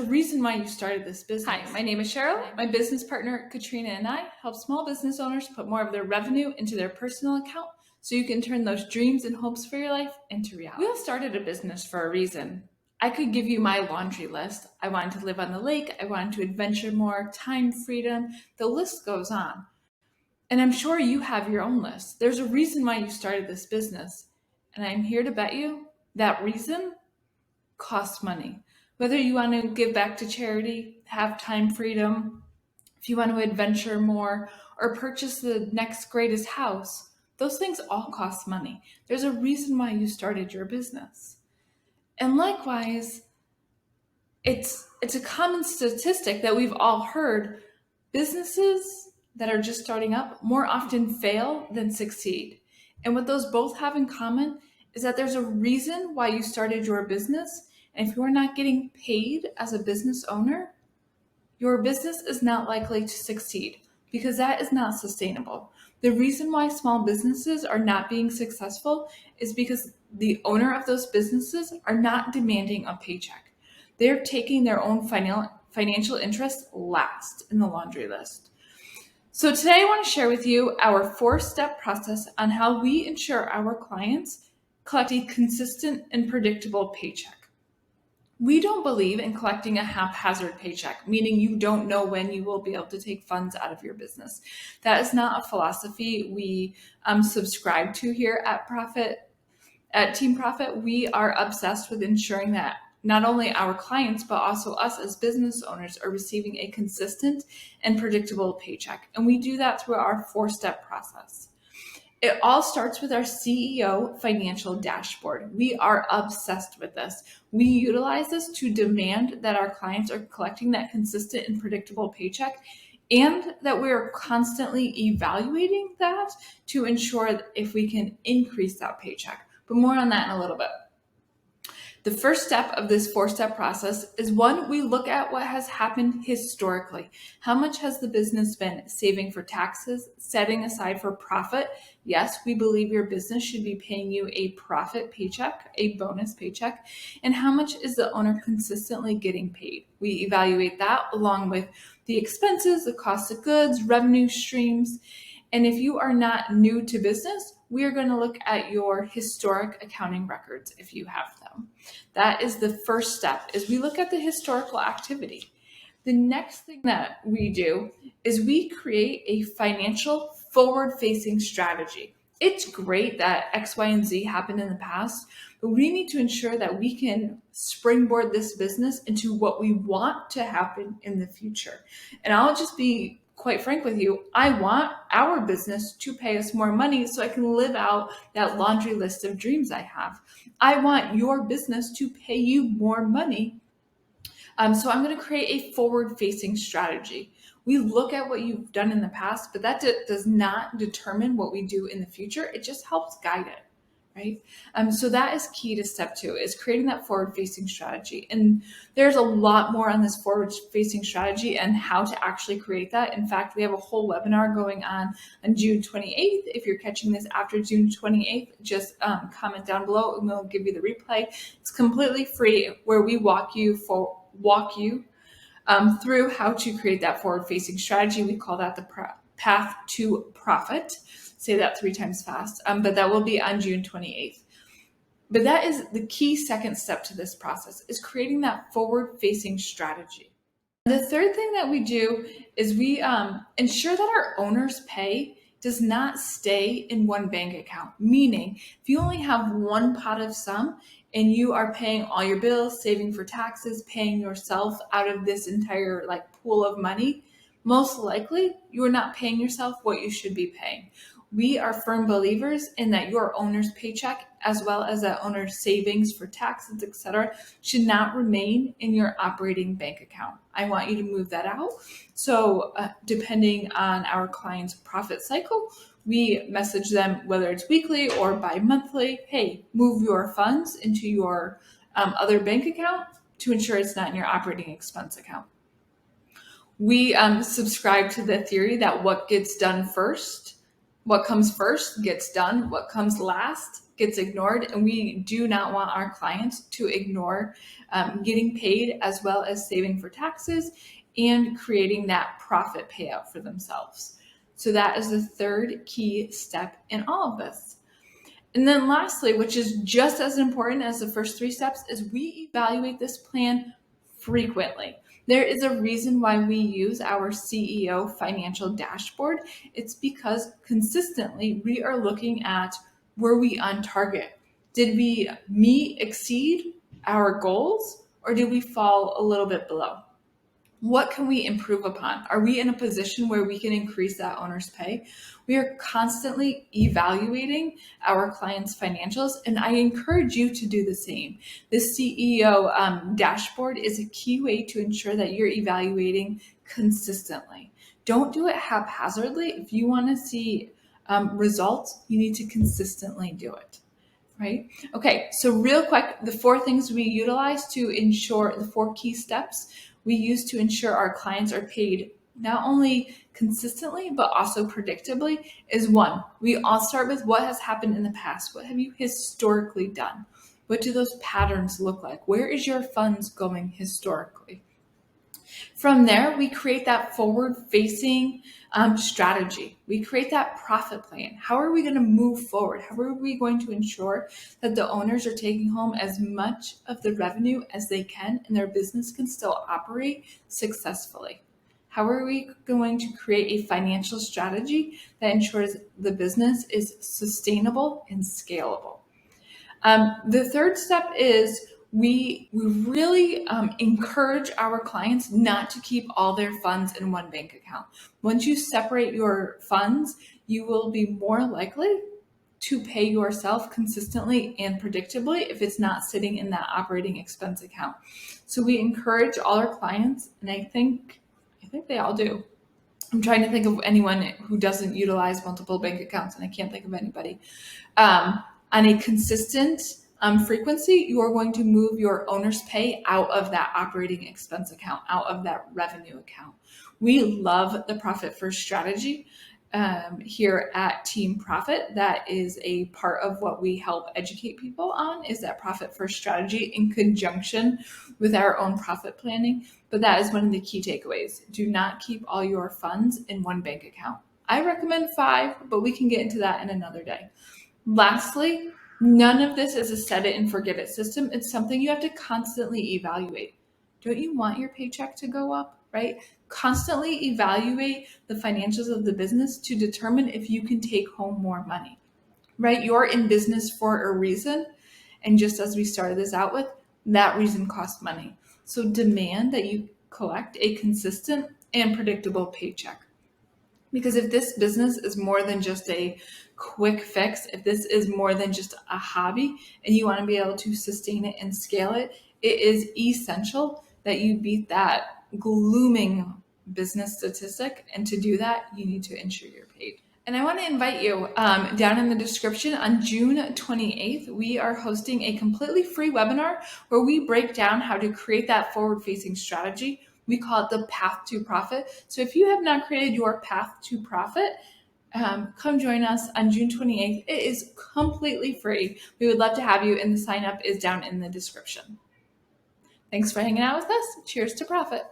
reason why you started this business. Hi, my name is Cheryl. My business partner, Katrina, and I help small business owners put more of their revenue into their personal account so you can turn those dreams and hopes for your life into reality. We all started a business for a reason. I could give you my laundry list. I wanted to live on the lake. I wanted to adventure more, time freedom. The list goes on. And I'm sure you have your own list. There's a reason why you started this business. And I'm here to bet you that reason costs money. Whether you want to give back to charity, have time freedom, if you want to adventure more, or purchase the next greatest house, those things all cost money. There's a reason why you started your business. And likewise, it's a common statistic that we've all heard. Businesses that are just starting up more often fail than succeed. And what those both have in common is that there's a reason why you started your business. And if you're not getting paid as a business owner, your business is not likely to succeed because that is not sustainable. The reason why small businesses are not being successful is because the owner of those businesses are not demanding a paycheck. They're taking their own financial interest last in the laundry list. So today I want to share with you our 4-step process on how we ensure our clients collect a consistent and predictable paycheck. We don't believe in collecting a haphazard paycheck, meaning you don't know when you will be able to take funds out of your business. That is not a philosophy we subscribe to here at Team Profit. We are obsessed with ensuring that not only our clients, but also us as business owners are receiving a consistent and predictable paycheck. And we do that through our 4-step process. It all starts with our CEO financial dashboard. We are obsessed with this. We utilize this to demand that our clients are collecting that consistent and predictable paycheck, and that we are constantly evaluating that to ensure if we can increase that paycheck. But more on that in a little bit. The first step of this 4-step process is one, we look at what has happened historically. How much has the business been saving for taxes, setting aside for profit? Yes, we believe your business should be paying you a profit paycheck, a bonus paycheck. And how much is the owner consistently getting paid? We evaluate that along with the expenses, the cost of goods, revenue streams. And if you are not new to business, we are going to look at your historic accounting records if you have them. That is the first step, is we look at the historical activity. The next thing that we do is we create a financial forward-facing strategy. It's great that X, Y, and Z happened in the past, but we need to ensure that we can springboard this business into what we want to happen in the future. And I'll just be quite frank with you, I want our business to pay us more money so I can live out that laundry list of dreams I have. I want your business to pay you more money. So I'm going to create a forward-facing strategy. We look at what you've done in the past, but that does not determine what we do in the future. It just helps guide it. Right? So that is key to step 2, is creating that forward-facing strategy. And there's a lot more on this forward-facing strategy and how to actually create that. In fact, we have a whole webinar going on June 28th. If you're catching this after June 28th, just comment down below and we'll give you the replay. It's completely free, where we walk you through how to create that forward-facing strategy. We call that the path to profit. Say that 3 times fast, but that will be on June 28th. But that is the key second step to this process, is creating that forward-facing strategy. The third thing that we do is we ensure that our owner's pay does not stay in one bank account. Meaning, if you only have one pot of sum and you are paying all your bills, saving for taxes, paying yourself out of this entire pool of money, most likely you are not paying yourself what you should be paying. We are firm believers in that your owner's paycheck, as well as that owner's savings for taxes, etc., should not remain in your operating bank account. I want you to move that out. So depending on our client's profit cycle, we message them, whether it's weekly or bi-monthly, hey, move your funds into your other bank account to ensure it's not in your operating expense account. We subscribe to the theory that what comes first gets done. What comes last gets ignored, and we do not want our clients to ignore getting paid, as well as saving for taxes and creating that profit payout for themselves. So that is the third key step in all of this. And then lastly, which is just as important as the first three steps, is we evaluate this plan frequently. There is a reason why we use our CEO financial dashboard. It's because consistently we are looking at, were we on target? Did we exceed our goals, or did we fall a little bit below? What can we improve upon? Are we in a position where we can increase that owner's pay? We are constantly evaluating our clients' financials, and I encourage you to do the same. The CEO dashboard is a key way to ensure that you're evaluating consistently. Don't do it haphazardly. If you want to see results, you need to consistently do it. Right? Okay, so real quick, the four things we utilize to ensure, the four key steps we use to ensure our clients are paid not only consistently, but also predictably, is one, we all start with what has happened in the past. What have you historically done? What do those patterns look like? Where is your funds going historically? From there, we create that forward-facing strategy. We create that profit plan. How are we going to move forward? How are we going to ensure that the owners are taking home as much of the revenue as they can and their business can still operate successfully? How are we going to create a financial strategy that ensures the business is sustainable and scalable? The third step is we really encourage our clients not to keep all their funds in one bank account. Once you separate your funds, you will be more likely to pay yourself consistently and predictably if it's not sitting in that operating expense account. So we encourage all our clients, and I think they all do. I'm trying to think of anyone who doesn't utilize multiple bank accounts, and I can't think of anybody. On a consistent frequency, you are going to move your owner's pay out of that operating expense account, out of that revenue account. We love the Profit First strategy here at Team Profit. That is a part of what we help educate people on, is that Profit First strategy in conjunction with our own profit planning. But that is one of the key takeaways. Do not keep all your funds in one bank account. I recommend 5, but we can get into that in another day. Lastly, none of this is a set it and forget it system. It's something you have to constantly evaluate. Don't you want your paycheck to go up, right? Constantly evaluate the financials of the business to determine if you can take home more money, right? You're in business for a reason. And just as we started this out with, that reason costs money. So demand that you collect a consistent and predictable paycheck. Because if this business is more than just a quick fix, if this is more than just a hobby and you want to be able to sustain it and scale it, it is essential that you beat that glooming business statistic. And to do that, you need to ensure you're paid. And I want to invite you down in the description on June 28th, we are hosting a completely free webinar where we break down how to create that forward-facing strategy. We call it the path to profit. So if you have not created your path to profit, come join us on June 28th. It is completely free. We would love to have you, and the sign up is down in the description. Thanks for hanging out with us. Cheers to profit.